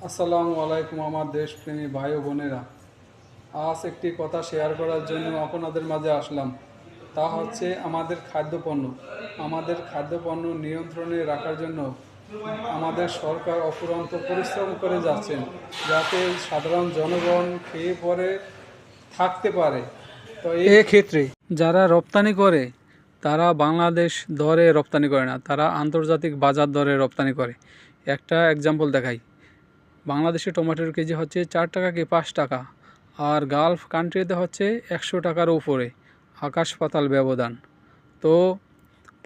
আসসালামু আলাইকুম আমার দেশপ্রেমী ভাই ও বোনেরা। আজ একটি কথা শেয়ার করার জন্য আপনাদের মাঝে আসলাম। তা হচ্ছে আমাদের খাদ্যপণ্য নিয়ন্ত্রণে রাখার জন্য আমাদের সরকার অফুরন্ত পরিশ্রম করে যাচ্ছেন, যাতে সাধারণ জনগণ খেয়ে পরে থাকতে পারে। তো এই ক্ষেত্রে যারা রপ্তানি করে তারা বাংলাদেশ দরে রপ্তানি করে না, তারা আন্তর্জাতিক বাজার দরে রপ্তানি করে। একটা এক্সাম্পল দেখাই। বাংলাদেশে টমেটোর কেজি হচ্ছে 4 টাকা কি 5 টাকা, আর গালফ কান্ট্রিতে হচ্ছে 100 টাকার উপরে, আকাশ পাতাল ব্যবধান। তো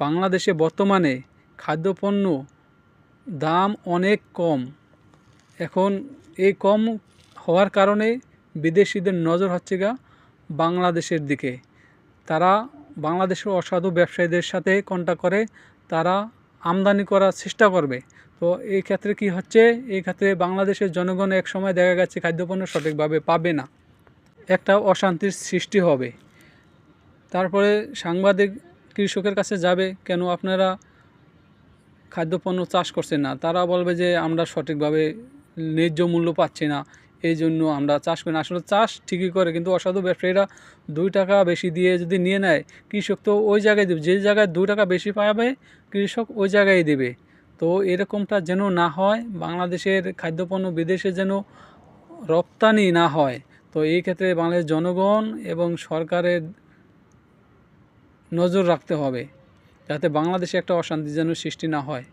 বাংলাদেশে বর্তমানে খাদ্যপণ্য দাম অনেক কম। এখন এই কম হওয়ার কারণে বিদেশিদের নজর হচ্ছে বাংলাদেশের দিকে। তারা বাংলাদেশের অসাধু ব্যবসায়ীদের সাথে কন্ট্যাক্ট করে তারা আমদানি করার চেষ্টা করবে। তো এই ক্ষেত্রে কি হচ্ছে, এই ক্ষেত্রে বাংলাদেশের জনগণ এক সময় দেখা গেছে খাদ্যপণ্য সঠিকভাবে পাবে না, একটা অশান্তির সৃষ্টি হবে। তারপরে সাংবাদিক কৃষকের কাছে যাবে, কেন আপনারা খাদ্যপণ্য চাষ করছেন না? তারা বলবে যে আমরা সঠিকভাবে ন্যায্য মূল্য পাচ্ছি না, এই জন্য আমরা চাষ করি না। আসলে চাষ ঠিকই করে, কিন্তু অসাধু ব্যবসায়ীরা 2 টাকা বেশি দিয়ে যদি নিয়ে নেয়, কৃষক তো ওই জায়গায় দেবে, যে জায়গায় 2 টাকা বেশি পাবে কৃষক ওই জায়গায় দেবে। তো এরকমটা যেন না হয়, বাংলাদেশের খাদ্যপণ্য বিদেশে যেন রপ্তানি না হয়। তো এই ক্ষেত্রে বাংলাদেশের জনগণ এবং সরকারের নজর রাখতে হবে, যাতে বাংলাদেশে একটা অশান্তি যেন সৃষ্টি না হয়।